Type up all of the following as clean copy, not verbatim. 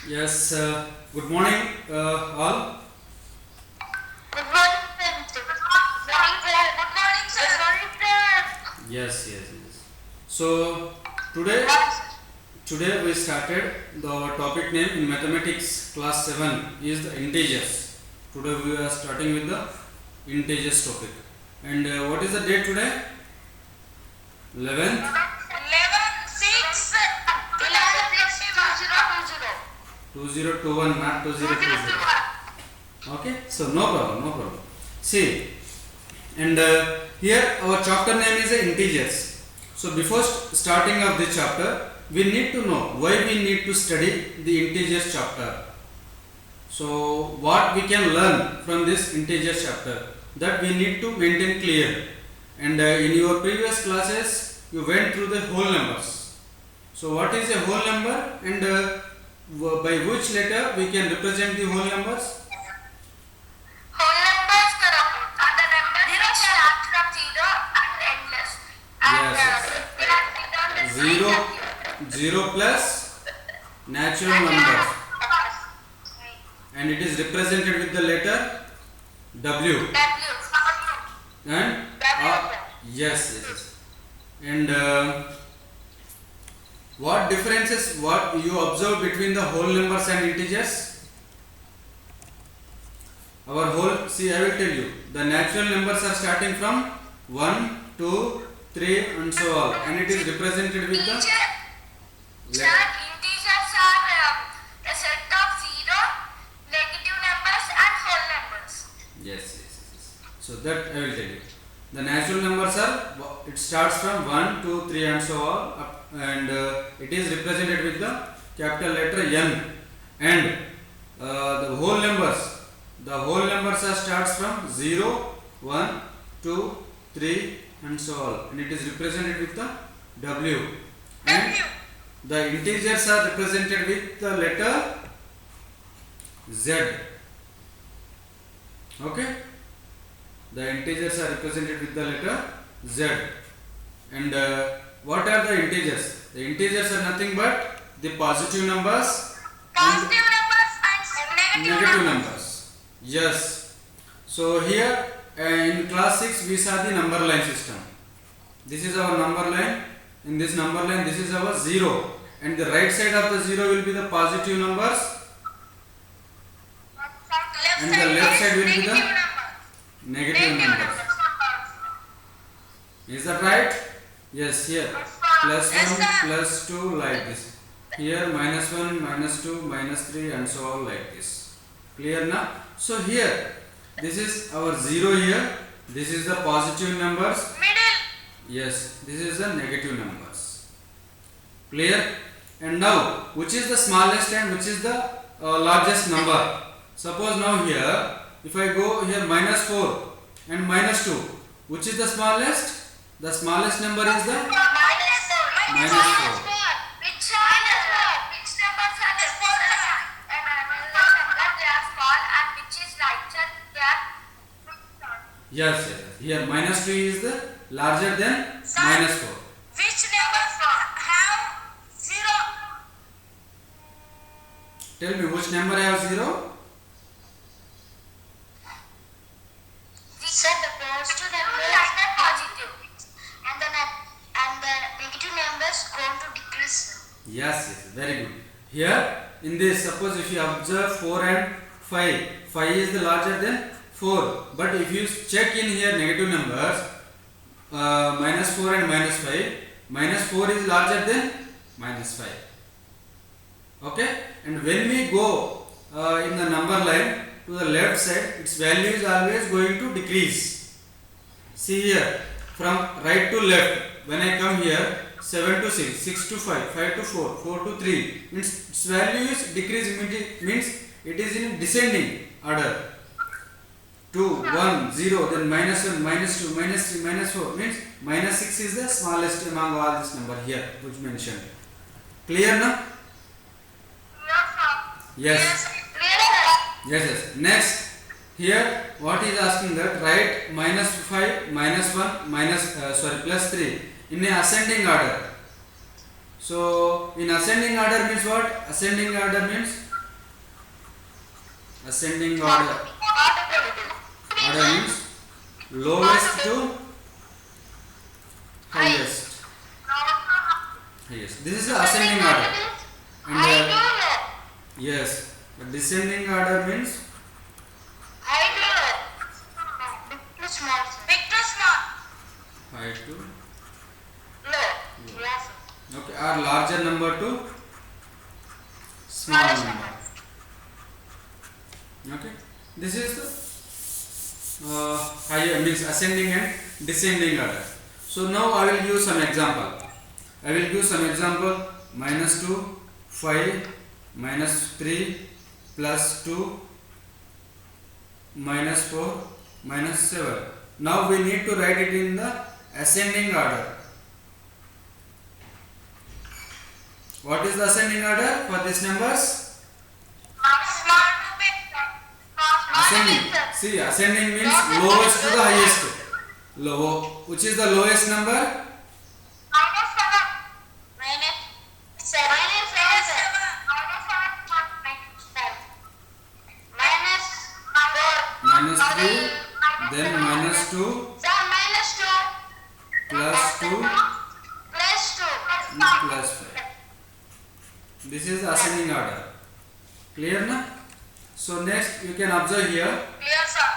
Yes, good morning, all. Good morning, sir. Good morning, sir. Good morning, sir. Good morning, sir. Yes. So today, today we started the topic name in mathematics class 7 is the integers. Today we are starting with the integers topic. And what is the date today? 11th 2021, not 2020. Okay, so no problem. See, and here our chapter name is integers. So before starting of this chapter, we need to know why we need to study the integers chapter. So what we can learn from this integers chapter, that we need to maintain clear. And in your previous classes, you went through the whole numbers. So what is a whole number, and by which letter we can represent the whole numbers? Whole numbers are the numbers which start from 0 and endless. And Yes. Zero plus natural numbers, and it is represented with the letter W. And yes. And what differences what you observe between the whole numbers and integers? Our whole, see, I will tell you, the natural numbers are starting from 1, 2, 3 and so on, and it is represented with the Integers are a set of 0, negative numbers and whole numbers. Yes. So that I will tell you. The natural numbers are, it starts from 1, 2, 3 and so on, and it is represented with the capital letter N. And the whole numbers are starts from 0, 1, 2, 3 and so on, and it is represented with the W. And the integers are represented with the letter Z. Okay. The integers are represented with the letter Z. And what are the integers? The integers are nothing but the positive numbers and negative numbers. Yes. So here in class 6 we saw the number line system. This is our number line. In this number line, this is our 0. And the right side of the 0 will be the positive numbers, and the left side will be the negative numbers. Is that right? Yes, here plus 1, plus 2 like this. Here minus 1, minus 2, minus 3 and so on like this. Clear now? So here, this is our 0 here. This is the positive numbers. Yes, this is the negative numbers. Clear? And now, which is the smallest and which is the largest number? Suppose now here, if I go here minus 4 and minus 2, which is the smallest? The smallest number is the minus 4. Which numbers are the smallest and they are small, and which is larger they are Yes. Here minus 2 is the larger than minus 4. Which numbers have 0? Tell me which number have 0? Said the positive numbers are positive, and the negative numbers going to decrease. Yes, very good. Here in this, suppose if you observe 4 and 5 is the larger than 4. But if you check in here negative numbers, minus 4 and minus 4 is larger than minus 5. Okay, and when we go in the number line to the left side, its value is always going to decrease. See here, from right to left, when I come here, 7 to 6, 6 to 5, 5 to 4, 4 to 3, means its value is decreasing, means it is in descending order. 2, 1, 0, then minus 1, minus 2, minus 3, minus 4, means minus 6 is the smallest among all this number here, which mentioned. Clear now? Yes. Next, here what is asking that write minus 5, minus 1, plus 3 in a ascending order. So in ascending order means what? Ascending order means Ascending order. Order means lowest to highest. Highest. This is the ascending order. And I don't know. yes, the descending order means I don't know. Big to small. Big to small. high to Low. Yes. okay, or larger number to small Smallest number. Okay, this is the higher means ascending and descending order. So now I will give some example. I will give some example. -2, 5, -3, +2, -4, -7. Now we need to write it in the ascending order. What is the ascending order for these numbers? Small to big. Ascending. See, ascending means lowest to the highest. Low. Which is the lowest number? -7. -7. -3, then -2, +2, and +5. This is the ascending order. Clear na? So next you can observe here. Clear, sir.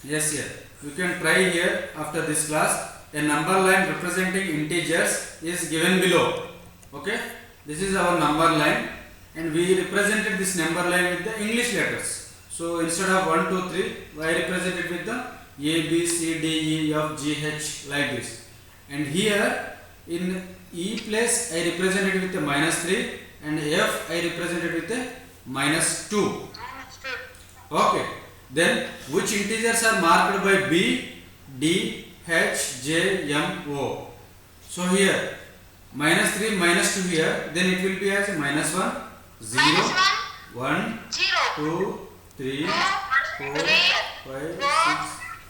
Yes, here. You can try here after this class. A number line representing integers is given below. Okay? This is our number line and we represented this number line with the English letters. So instead of 1, 2, 3, I represented with the A, B, C, D, E, F, G, H like this. And here in E place I represented with the -3 and F I represented with the -2. Okay. Then which integers are marked by B, D, H, J, M, O? So here -3, -2 here, then it will be as -1, 0, 1, 2, 3, 4, 5,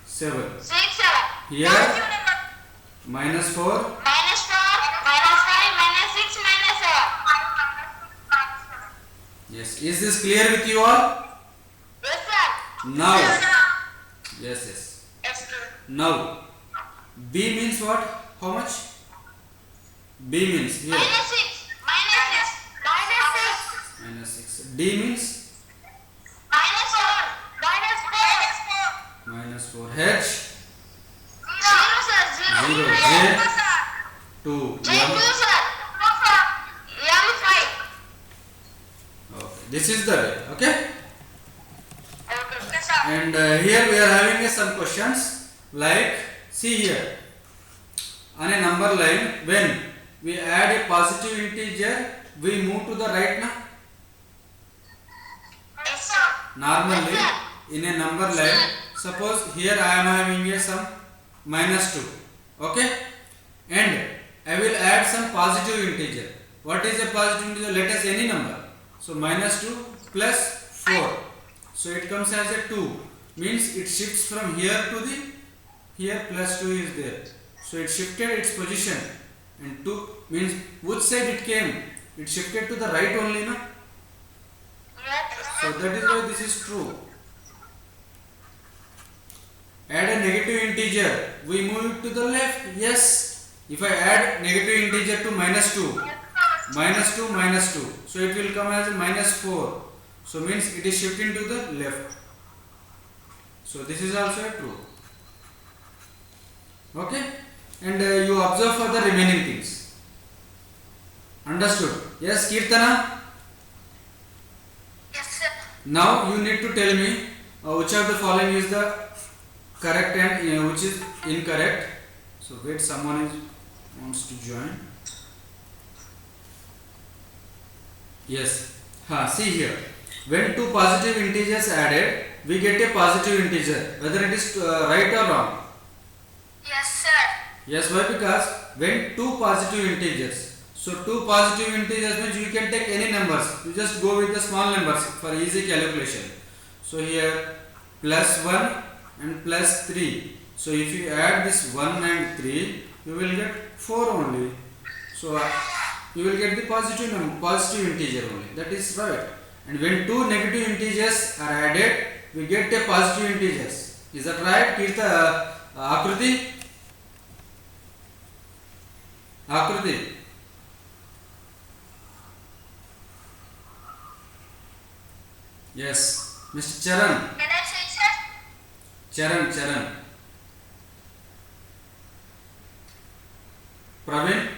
6, 7. Here -4, yes. Is this clear with you all? Now, yes, yes. Now, B means what? How much? B means here -6. D means -4. H 0. J 2. M. Okay. This is the way. Okay. And here we are having some questions like, see here, on a number line when we add a positive integer we move to the right now. Normally in a number line, suppose here I am having a some -2, okay, and I will add some positive integer. What is a positive integer? Let us any number. So -2 plus 4. So it comes as a 2, means it shifts from here to the here, +2 is there. So it shifted its position, and 2 means which side it came? It shifted to the right only, na? So that is why this is true. Add a negative integer, we move it to the left. Yes, if I add negative integer to -2, -2, so it will come as a -4. So means it is shifting to the left. So this is also true. Okay, and you observe for the remaining things. Understood? Yes, Kirtana. Yes, sir. Now you need to tell me which of the following is the correct and which is incorrect. So wait, someone wants to join. Yes. See here. When two positive integers added, we get a positive integer. Whether it is right or wrong. Yes, sir. Yes, why? Because when two positive integers. So two positive integers means you can take any numbers. You just go with the small numbers for easy calculation. So here +1 and +3. So if you add this 1 and 3, you will get 4 only. So you will get the positive number, positive integer only. That is right. and when two negative integers are added, we get a positive integers. Is that right, Kirta? Akruti? Akruti? Yes. Mr. Charan? Can I say, sir? Charan. Praveen?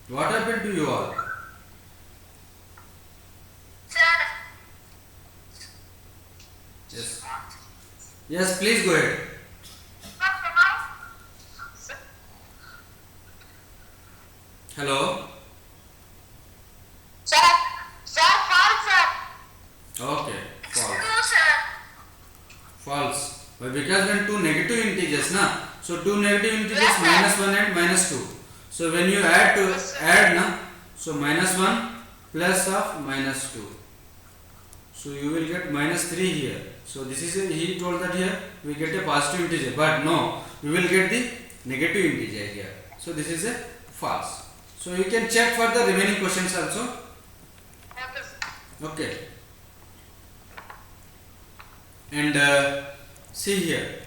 What happened to you all? Sir. Yes. Yes, please go ahead. Hello? Sir. Sir, false, sir. Okay, false. True, sir. False. But because when two negative integers, na? So two negative integers, Yes, sir. minus 1 and minus 2. So when you add to Yes, sir. add, na? So minus 1 plus of minus 2. So you will get minus 3 here. So this is he told that here we get a positive integer, but no, we will get the negative integer here. So this is a false. So you can check for the remaining questions also. Okay, sir. Okay. And see here.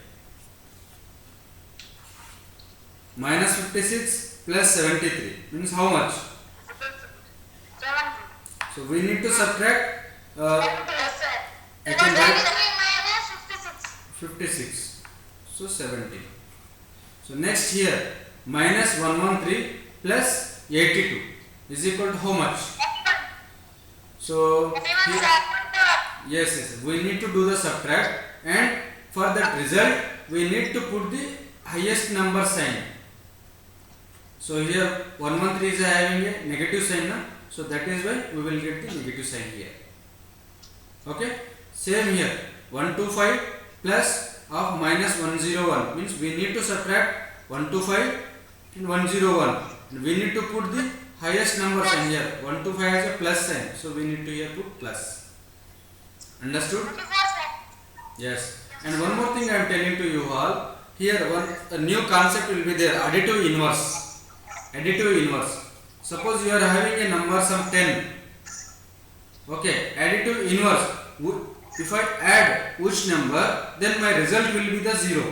Minus 56 plus 73 means how much? 70. So we need to subtract Yes, sir. I can write minus 56. 56. So 70. So next here minus 113 plus 82 is equal to how much? So here, yes, we need to do the subtract, and for that result we need to put the highest number sign. So here 113 is having a negative sign, na? So that is why we will get the negative sign here. Okay, same here 125 plus of minus 101 means we need to subtract 125 and 101, and we need to put the highest number sign here. 125 has a plus sign, so we need to here put plus. Understood? Yes. And one more thing I am telling to you all, here a new concept will be there, additive inverse. Additive inverse. Suppose you are having a number some 10. Okay, additive inverse. If I add which number, then my result will be the 0.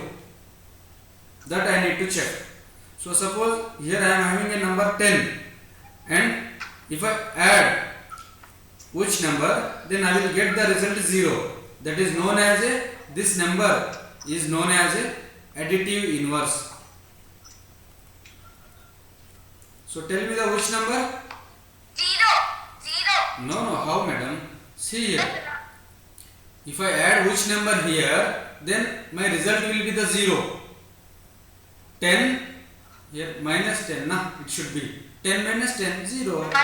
That I need to check. So suppose here I am having a number 10, and if I add which number, then I will get the result 0. That is known as a, this number is known as a additive inverse. So tell me the which number? 0. No, how madam? See here. If I add which number here, then my result will be the 0. 10 here minus 10, na? It should be 10 minus 10, 0. Minus 10,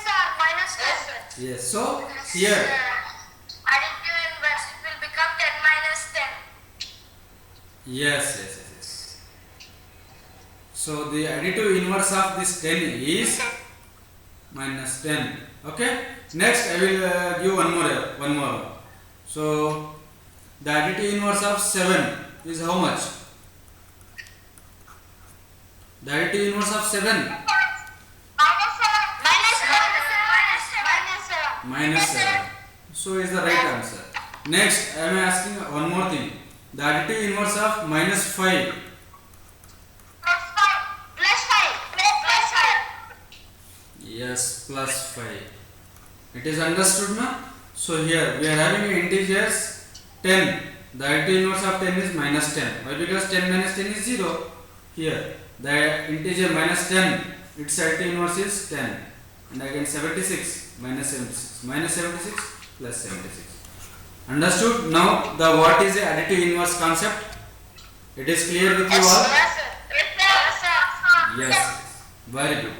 sir. Minus 10. Yes, so here. Additive inverse, it will become 10 minus 10. Yes. So the additive inverse of this 10 is minus 10. Okay. Next I will give one more. So the additive inverse of 7 is how much? The additive inverse of 7 Minus 7. Minus 7. minus 7. So is the right answer. Next I am asking one more thing. The additive inverse of minus 5. Plus 5. Plus 5. Plus 5. Yes, plus 5. It is understood now? So here we are having integers 10. The additive inverse of 10 is minus 10. Why? Because 10 minus 10 is 0. Here the integer minus 10, its additive inverse is 10. And again 76 minus 76. Minus 76 plus 76. Understood? Now the what is the additive inverse concept? It is clear with you all? Yes, sir. Yes. Very good.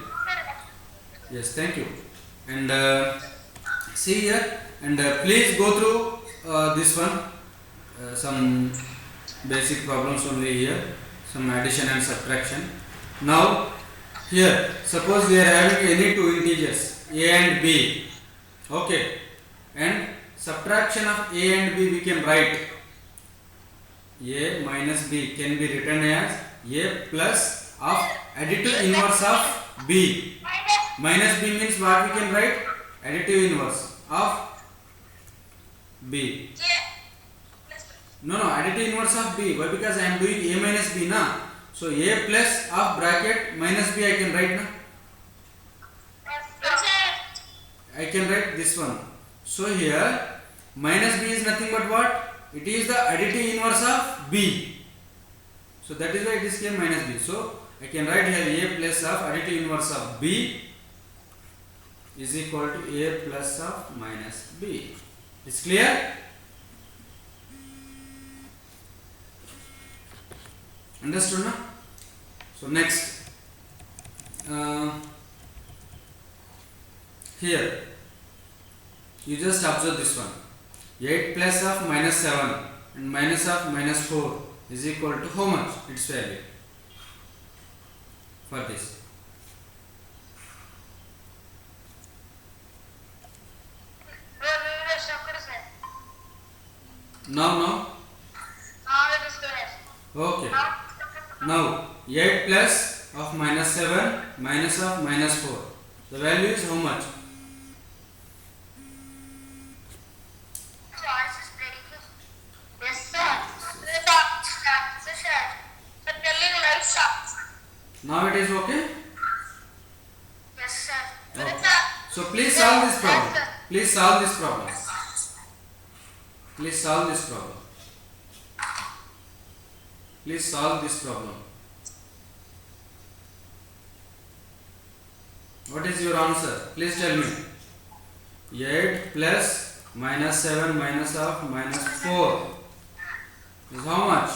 Yes, thank you. And see here, and please go through this one. Some basic problems only here. Some addition and subtraction. Now here, suppose we are having any two integers a and b. Okay, and subtraction of a and b we can write a minus b can be written as a plus of additive inverse of b. Minus Minus b means what we can write? Additive inverse of b. No, additive inverse of b. Why? Because I am doing a minus b na. So a plus of bracket minus b I can write na. I can write this one. So here minus b is nothing but what? It is the additive inverse of b. So that is why it is called minus b. So I can write here a plus of additive inverse of b is equal to a plus of minus b. Is clear? Understood na? So next, here you just observe this one. 8 plus of minus 7 and minus of minus 4 is equal to how much? Its value for this. Now okay. Now 8 plus of minus 7 minus of minus 4. The value is how much? Now it is okay? Yes, sir. Okay. So please solve this problem. Please solve this problem. Please solve this problem. Please solve this problem. What is your answer? Please tell me. 8 plus minus 7 minus of minus 4 is how much?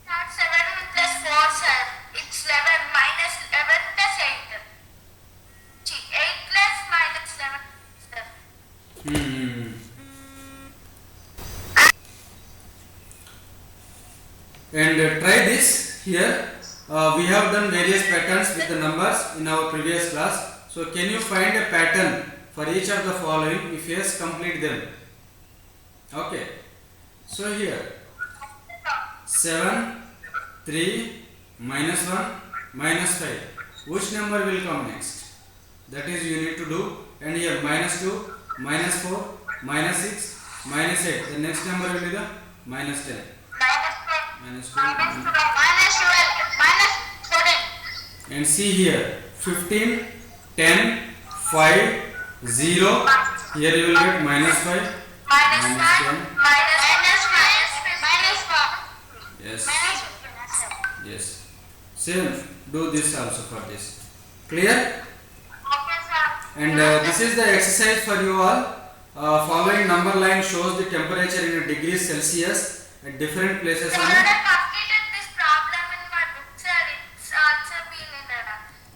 Not 7 plus 4, sir. It's 11 minus 11 plus 8. 8 plus minus 7, sir. And try this here. We have done various patterns with the numbers in our previous class. So can you find a pattern for each of the following? If yes, complete them. Okay. So here 7, 3, minus 1, minus 5. Which number will come next? That is you need to do. And here minus 2, minus 4, minus 6, minus 8. The next number will be the minus 10. Minus 2. Minus 12, minus 14. And see here 15, 10, 5, 0. Here you will get minus 5, Minus 5, minus 10. minus 4. Yes, Minus 15. yes. Same. Do this also for this. Clear? Okay, sir. And this is the exercise for you all. Following number line shows the temperature in degrees Celsius at different places I on already completed this problem in my book, sir. It's also been in the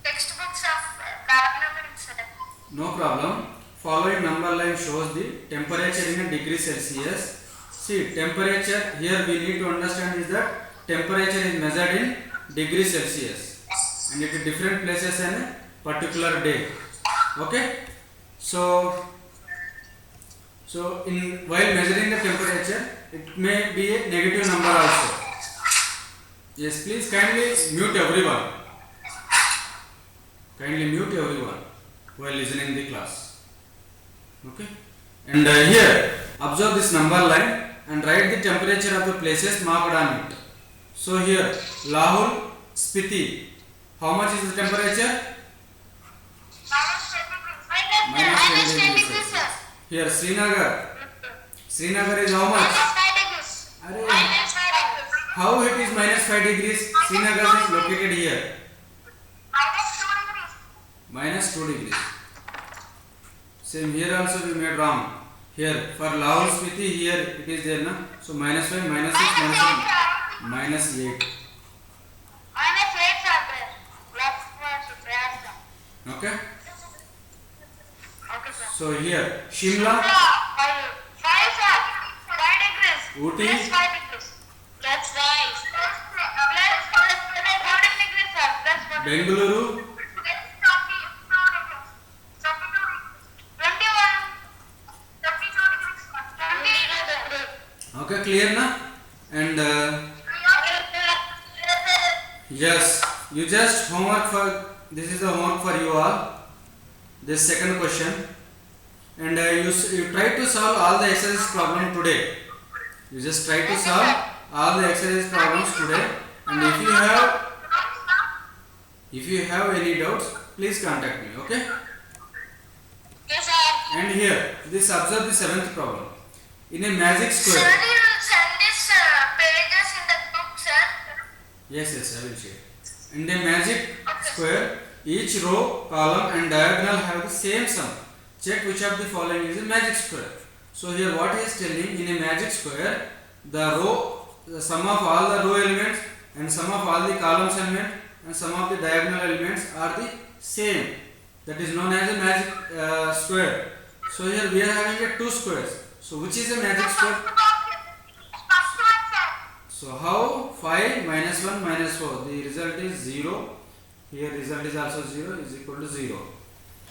textbooks of trigonometry, sir. No problem. Following number line shows the temperature in a degree Celsius. See, temperature here we need to understand is that temperature is measured in degree Celsius and at different places in a particular day. Okay? So in while measuring the temperature, it may be a negative number also. Yes, please kindly mute everyone. Kindly mute everyone while listening the class. Okay? And here, observe this number line and write the temperature of the places marked on it. So here, Lahore, Spiti. How much is the temperature? Minus 10 degrees, sir. Here, Srinagar. Srinagar is how much? Minus 5 degrees. Arey, Minus 5 degrees. how it is minus 5 degrees? Srinagar is located here. Minus 2 degrees. Minus 2 degrees. Same here also we made wrong. Here for Lahore Spiti here it is there na. So minus 5, minus 6, minus 7, minus 8. Minus 8, sir. Left. Okay. Okay, sir. So here Shimla, 5, sir. 5 degrees. Ooty. Plus 5 degrees. That's right. Plus 14 degrees, sir. Plus 14. Bengaluru, 21. okay, clear na? And yes, you just homework for this is the homework for you all. This second question, and you try to solve all the exercise problem today. You just try to solve all the exercise problems today, and if you have any doubts, please contact me. Okay? Yes, sir. And here, this observe the seventh problem. In a magic Sir, square. you will send these pages in the book, sir. Yes, I will share. In a magic square, each row, column and diagonal have the same sum. Check which of the following is a magic square. So here what he is telling, in a magic square, the sum of all the row elements and sum of all the columns element and sum of the diagonal elements are the same. That is known as a magic square. So here we are having a two squares. So which is a magic square? So how 5 minus 1 minus 4, the result is 0. Here result is also 0 is equal to 0.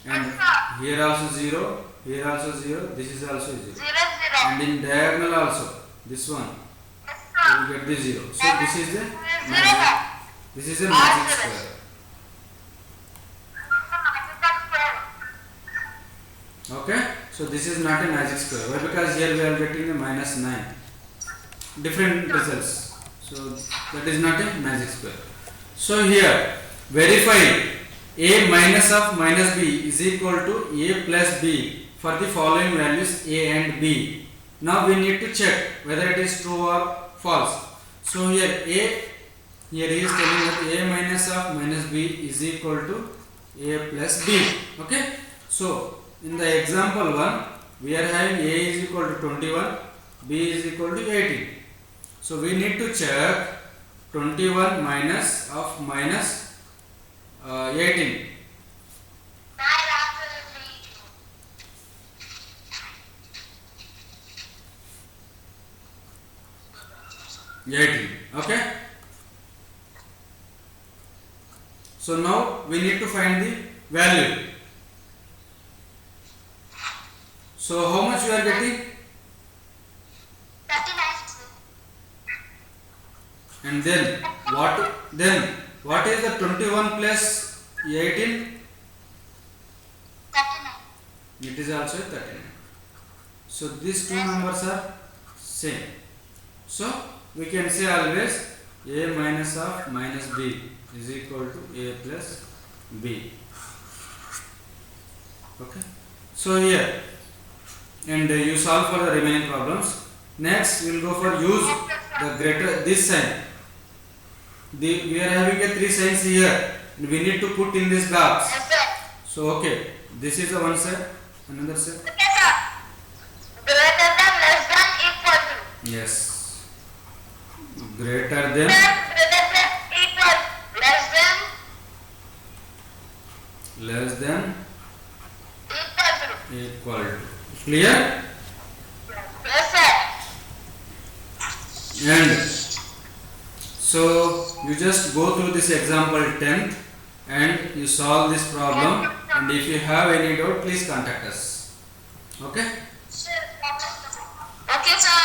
And here also 0, here also 0, this is also 0. And in diagonal also, this one, you will get the 0. So this is a magic square. Okay, so this is not a magic square. Why? Because here we are getting a minus 9. Different results. So that is not a magic square. So here verify a minus of minus b is equal to a plus b for the following values a and b. Now we need to check whether it is true or false. So here he is telling that a minus of minus b is equal to a plus b. Okay. So in the example 1 we are having a is equal to 21, b is equal to 18. So we need to check 21 minus of minus 18. 18. Okay. So now we need to find the value. So how much we are getting? 39. And then what is the 21 plus 18? 39. It is also 39. So these two numbers are same. So we can say always a minus of minus b is equal to a plus b. Okay. So here, and you solve for the remaining problems. Next we will go for use the greater this sign. We are having a three signs here. We need to put in this box. Yes, sir. So okay, this is the one side, another side. Okay, sir. Greater than, less than, equal to. Yes. Greater than, Greater than, equal, less than, equal to. Clear? Yes, sir. And so you just go through this example 10th and you solve this problem, and if you have any doubt please contact us. Okay? Okay, sir.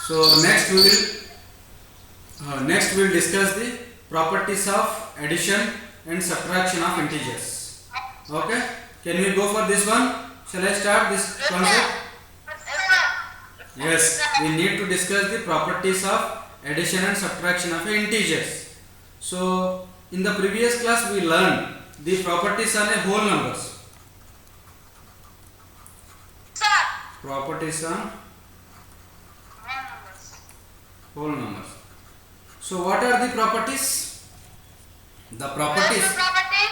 So next we will discuss the properties of addition and subtraction of integers. Okay? Can we go for this one? Shall I start this concept? Yes, we need to discuss the properties of addition and subtraction of integers. So in the previous class we learned the properties on a whole numbers. Sir. Properties on whole numbers. So what are the properties? The properties. Property.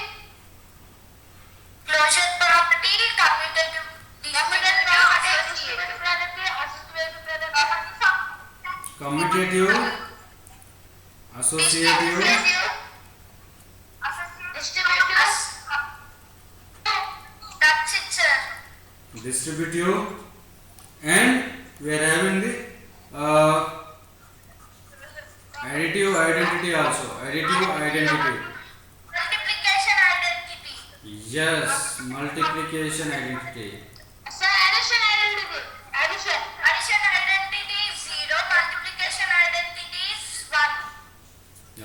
Closure property. Commutative, associative, distributive, and we are having the additive identity also. Additive identity. Multiplication identity. Yes, multiplication identity. Sir, addition identity. Addition identity is 0. Multiplication identity is 1.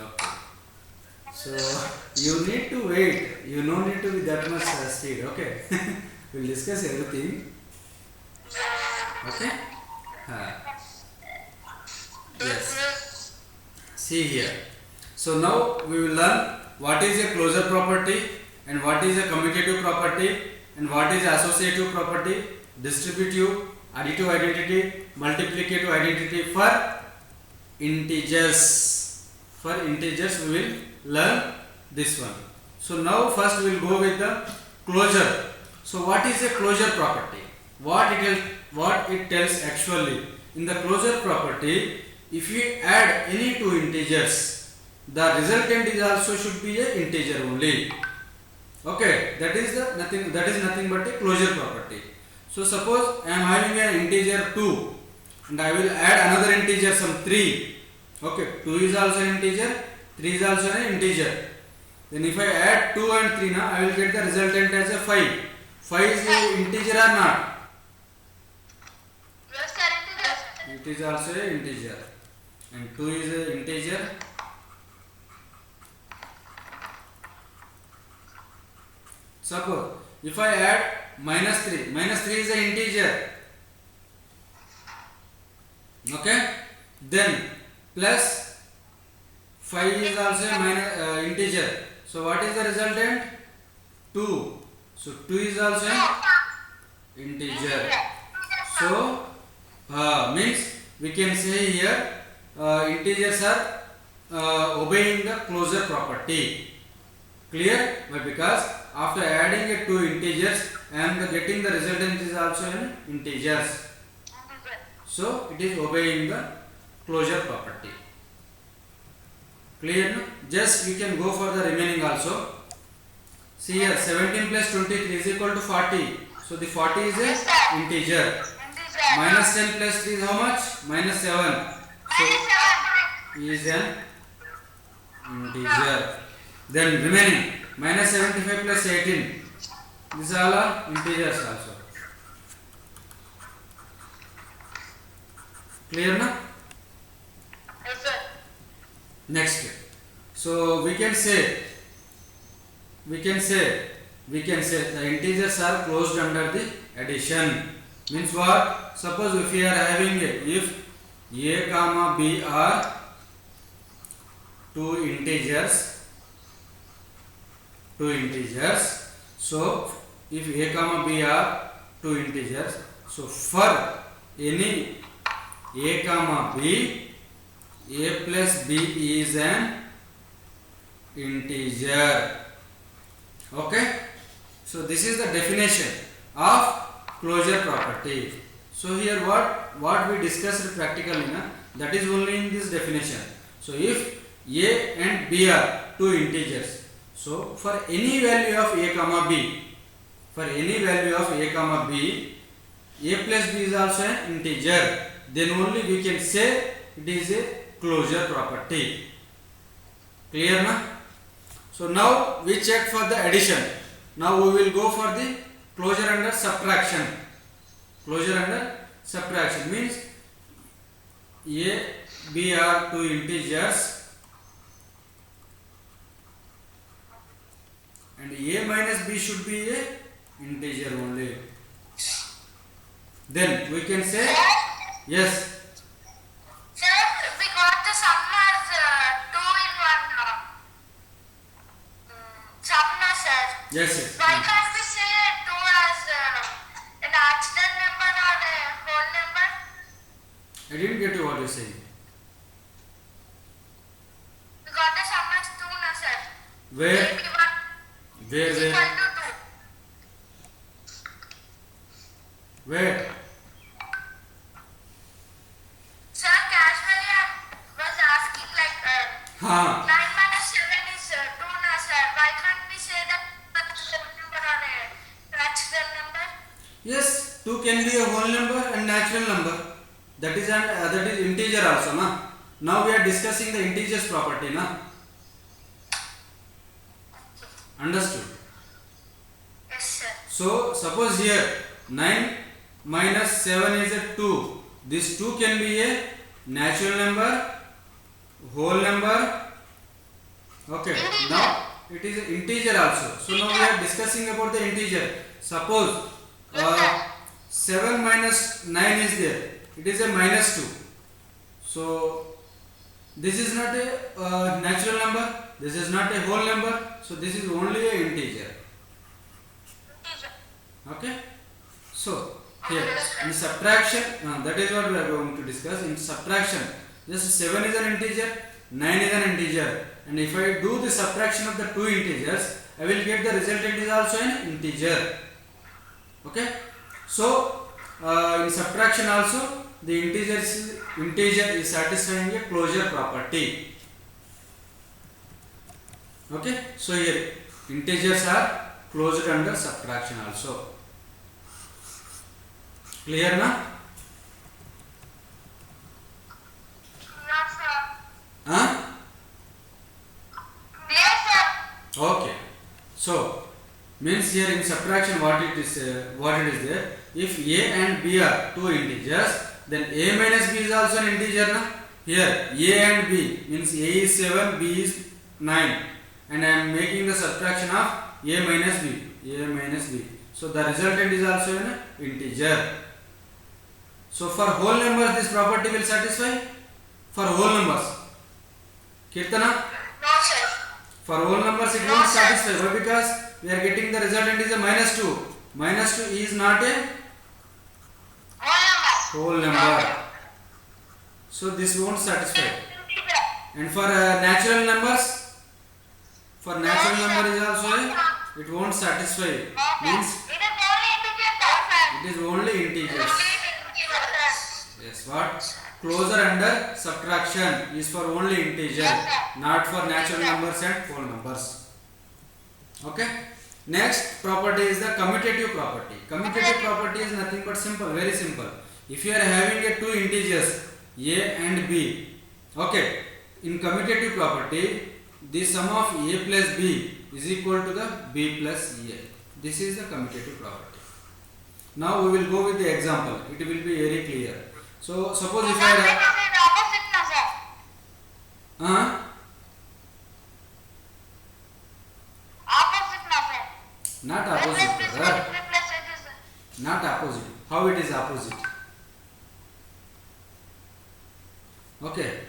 Okay. So You need to wait. You no need to be that much speed. Okay. We'll discuss everything. Okay. Yes. See here. So now we will learn what is a closure property and what is a commutative property and what is associative property, distributive, additive identity, multiplicative identity for integers. For integers we will learn this one. So now first we will go with the closure. So what is a closure property? What it tells actually in the closure property, if we add any two integers, the resultant is also should be a integer only. Okay, that is nothing but a closure property. So suppose I am having an integer 2 and I will add another integer some 3. Okay, 2 is also an integer, 3 is also an integer. Then if I add 2 and 3 now, I will get the resultant as a 5. 5 is an integer or not? Yes, sir, integer. It is also an integer. And 2 is an integer. Suppose if I add minus 3 is an integer. Okay, then plus 5 is also a integer. So what is the resultant? 2. So 2 is also an integer. So means we can say here integers are obeying the closure property. Clear? But because after adding it two integers I am getting the resultant is also an integers. So it is obeying the closure property. Clear? No? Just you can go for the remaining also. See here 17 plus 23 is equal to 40. So the 40 is a integer. Minus 10 plus 3 is how much? Minus 7. So is an integer. Then remaining minus 75 plus 18. These all are integers also. Clear na? Yes, sir. Next. So we can say the integers are closed under the addition. Means what? Suppose if we are having if a comma b are two integers. So if a comma b are two integers, so for any a comma b, a plus b is an integer. Okay, so this is the definition of closure property. So here what we discussed practically na, that is only in this definition. So if a and b are two integers, so for any value of a comma b, a plus b is also an integer, then only we can say it is a closure property. Clear na? So now we check for the addition. Now we will go for the closure under subtraction. Closure under subtraction means a, b are two integers and a minus b should be a integer only. Then we can say yes. Sir, we got the sum as 2 in 1 sum na, sir. Yes. Why can't we say 2 as an accident number or a whole number? I didn't get you what you saying. We got the sum as 2 na, sir. Where? Maybe 1 Where? is equal to 2. Where? Sir, casually I was asking like 9 minus 7 is 2 na, sir. Why can't we say that that's a whole number or a natural number? Yes, 2 can be a whole number and natural number. That is integer also na. Now we are discussing the integers property na. Understood? Yes, sir. So suppose here 9 minus 7 is a 2. This 2 can be a natural number, whole number. Okay. Now it is an integer also. So now we are discussing about the integer. Suppose 7 minus 9 is there. It is a minus 2. So this is not a natural number. This is not a whole number. So this is only a integer. Okay. So here in subtraction, that is what we are going to discuss. In subtraction, just 7 is an integer, 9 is an integer, and if I do the subtraction of the two integers, I will get the resultant is also an integer. Okay. So in subtraction also, the integer is satisfying a closure property. Okay. So here integers are closed under subtraction also. Clear na? Yes, sir. Huh? Yes, sir. Okay. So means here in subtraction what it is there. If a and b are two integers, then a minus b is also an integer na. Here a and b means a is 7, b is 9, and I am making the subtraction of a minus b. So the resultant is also an integer. So for whole numbers this property will satisfy. For whole numbers, Kirtana, No, sir. for whole numbers it won't satisfy. Why? Because we are getting the resultant is a minus 2. Minus 2 is not a whole number. So this won't satisfy. And for natural numbers, for natural number is also it won't satisfy. Means it is only integers. Yes, what? Closure under subtraction is for only integer, not for natural numbers and whole numbers. Okay. Next property is the commutative property. Commutative property is nothing but simple, very simple. If you are having a two integers a and b, okay, in commutative property, the sum of a plus b is equal to the b plus a. This is the commutative property. Now we will go with the example. It will be very clear. So suppose if I not opposite, brother. Not opposite. How it is opposite? Okay.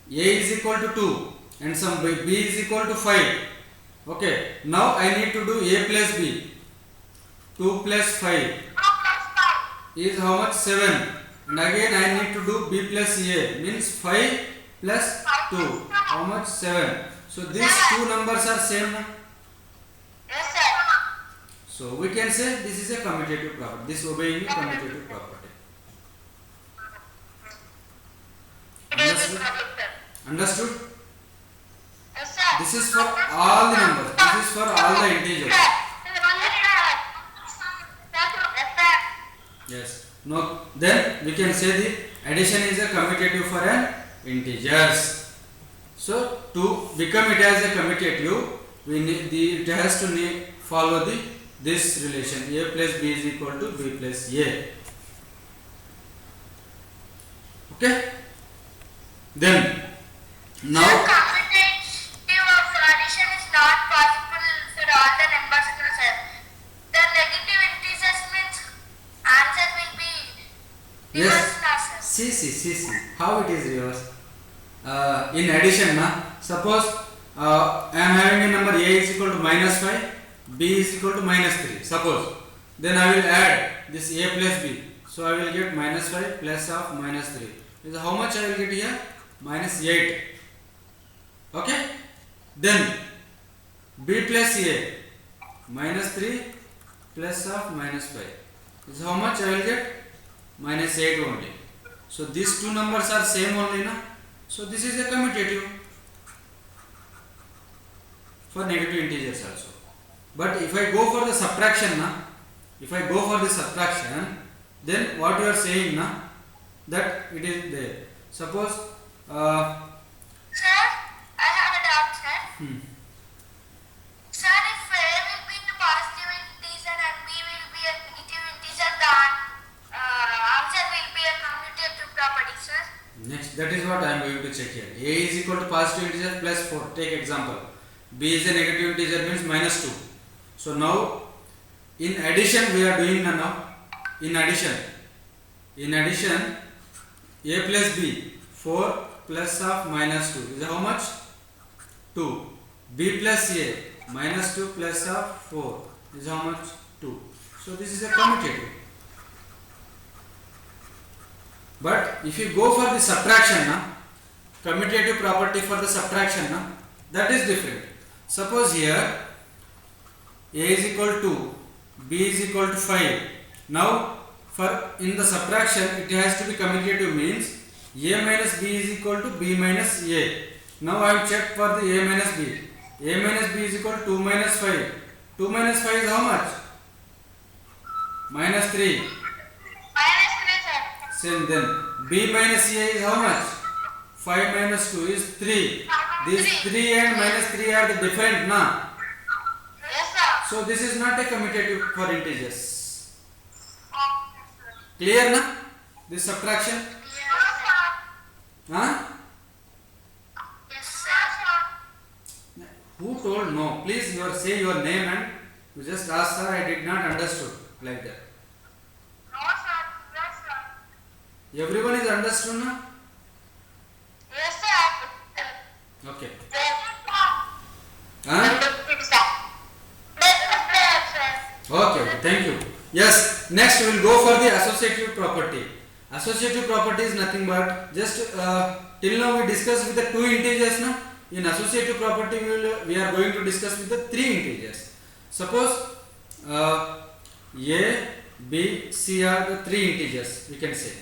A is equal to 2 and some b is equal to 5. Okay. Now I need to do a plus b. 2 plus 5 is how much? 7. And again I need to do b plus a, means 5 plus 2. How much? 7. So these two numbers are same. Yes, sir. So we can say this is a commutative property. This obeying a commutative property. Understood? Understood? Yes, sir. This is for all the numbers. This is for all the integers. Yes. Now then we can say the addition is a commutative for an integers. So to become it as a commutative, we need it has to follow this relation a plus b is equal to b plus a. Okay. Then now Commutative of addition is not possible for all the numbers, no, sir. The negative integers means answer will be reversed, no, sir. see how it is reversed. In addition, suppose I am having a number a is equal to minus 5, b is equal to minus 3. Suppose then I will add this a plus b. So I will get minus 5 plus of minus 3. Is how much I will get here? Minus 8. Okay. Then b plus a minus 3 plus of minus 5. Is how much I will get? Minus 8 only. So these two numbers are same only, na? So this is a commutative for negative integers also. But if I go for the subtraction, then what you are saying, that it is there. Suppose Sir, I have a doubt, sir. Sir, if A will be a positive integer and B will be a negative integer, the answer will be a commutative property, sir. next, that is what I am going to check here. A is equal to positive integer plus 4. Take example. b is a negative integer means minus 2. So now in addition we are doing now. In addition a plus b, 4 plus of minus 2 is how much? 2. B plus a, minus 2 plus of 4 is how much? 2. So this is a commutative. But if you go for the subtraction, commutative property for the subtraction, that is different. Suppose here a is equal to b is equal to 5. Now for in the subtraction it has to be commutative, means a minus b is equal to b minus a. Now I have checked for the a minus b. A minus b is equal to 2 minus 5. 2 minus 5 is how much? Minus 3. Minus 3, sir. Same then. B minus a is how much? 5 minus 2 is 3. These 3 and minus 3 are the different, na? Yes, sir. So this is not a commutative for integers. Clear, na? This subtraction? Yes, sir. Huh? Yes, sir. Who told no? Please say your name and you just ask, sir, I did not understood, like that. No, sir. Yes, sir. Everyone is understood, na? Yes, sir. Okay. Yes, Huh? sir. Okay, thank you. Yes, next we will go for the associative property. Associative property is nothing but just till now we discussed with the two integers, na? In associative property we are going to discuss with the three integers. Suppose a, b, c are the three integers, we can say.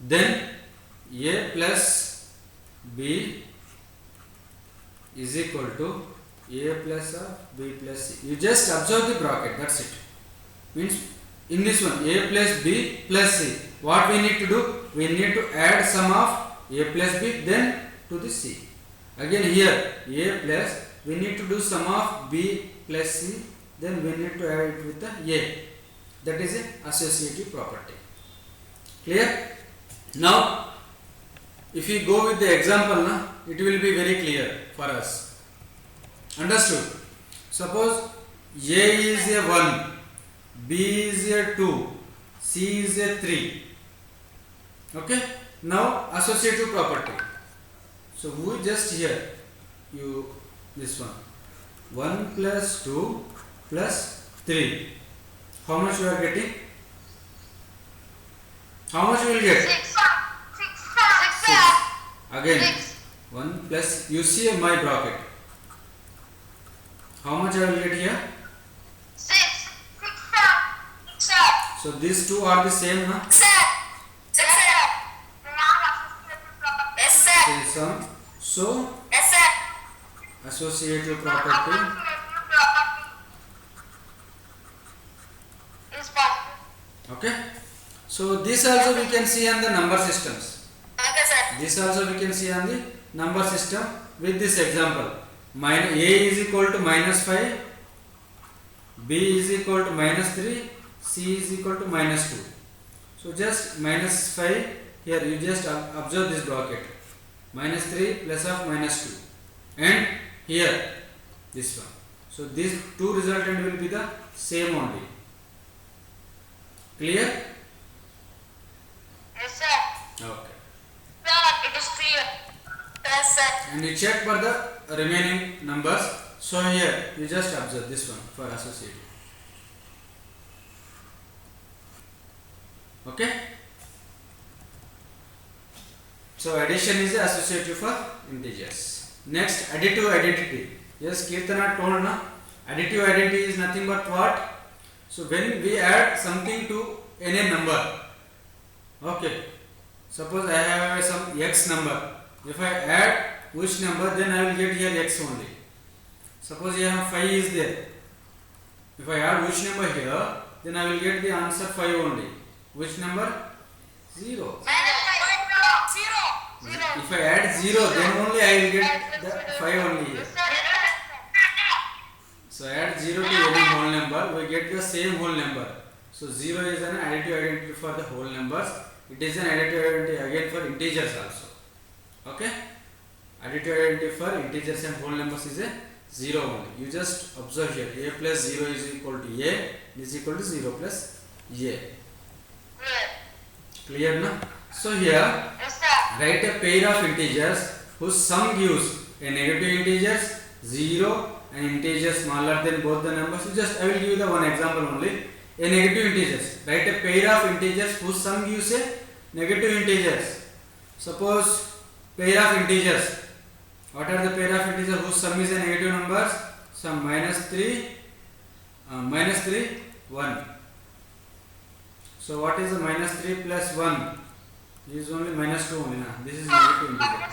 Then a plus b is equal to a plus b plus c. You just observe the bracket, that's it. Means in this one a plus b plus c, what we need to do? We need to add sum of a plus b then to the c. Again here a plus, we need to do sum of b plus c, then we need to add it with the a. That is a associative property. Clear? Now if we go with the example, it will be very clear for us. Understood? Suppose a is a 1, b is a 2, c is a 3. Okay? Now associative property. So we just here this one 1 plus 2 plus 3. How much you are getting? How much you will get? 6, sir. 6, sir. Again 6. 1 plus, you see my bracket. How much I will get here? 6, sir. Sir. So these two are the same, huh? Sir. Sir. Yes, sir. Same sum. So Yes, sir. associative property Is possible. Okay. So this also we can see on the number systems. Okay, sir. This also we can see on the number system with this example. A is equal to minus 5, B is equal to minus 3, C is equal to minus 2. So just minus 5, here you just observe this bracket. Minus 3 plus of minus 2. And here this one. So these two resultant will be the same only. Clear? Yes, sir. Okay. Sir, it is clear. Yes, sir. And you check for the remaining numbers. So here you just observe this one for associative. Okay. So addition is associative for integers. Next, additive identity. Yes, Kirtana told na. Additive identity is nothing but what? So when we add something to any number. Okay. Suppose I have some x number. If I add which number, then I will get here x only. Suppose here 5 is there. If I add which number here, then I will get the answer 5 only. Which number? 0. If I add 0, then only I will get the 5 only here. So add 0 to any whole number, we get the same whole number. So 0 is an additive identity for the whole numbers. It is an additive identity again for integers also. Okay? Additive identity for integers and whole numbers is a 0 only. You just observe here, a plus 0 is equal to a, is equal to 0 plus a. Clear now? So here, Yes, sir. write a pair of integers whose sum gives a negative integers 0 and integer smaller than both the numbers. I will give you the one example only. A negative integers. Write a pair of integers whose sum gives a negative integers. Suppose pair of integers. What are the pair of integers whose sum is a negative numbers? Sum minus 3, 1. So what is the minus 3 plus 1? This is only minus 2 only. Nah. This is negative integer.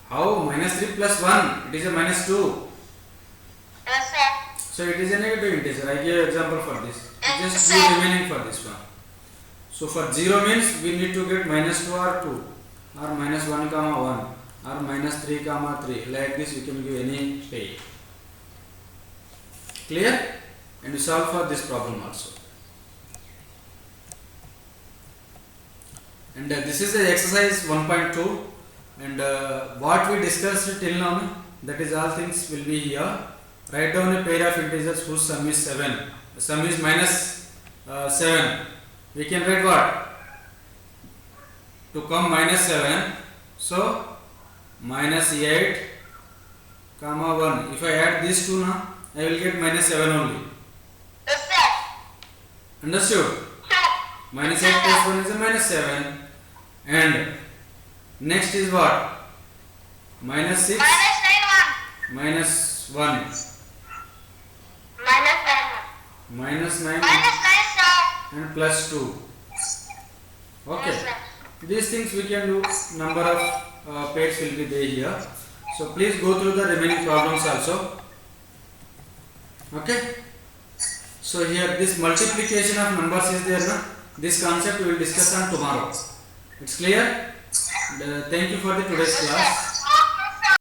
How? Minus 3 plus 1. It is a minus 2. Yes, sir. So it is a negative integer. I give example for this. Yes, Just sir. do remaining for this one. So for 0 means we need to get minus 2 or 2 or minus 1 comma 1 or minus 3 comma 3. Like this you can give any pair. Clear? And you solve for this problem also. And this is the exercise 1.2 and what we discussed till now, that is all things will be here. Write down a pair of integers whose sum is 7. The sum is minus 7. We can write what? To come minus 7. So minus 8 comma 1. If I add these two now, I will get minus 7 only. Yes, sir. Understood? Minus 8 plus 1 is a minus 7. And next is what? Minus 6 Minus 9, 1. minus 1. Minus 9, 1. Minus 9 Minus 9, sir. and plus 2. Okay. Yes, sir. These things we can do. Number of pairs will be there here. So please go through the remaining problems also. Okay. So here this multiplication of numbers is there. No? This concept we will discuss on tomorrow. It's clear? And, thank you for the today's class.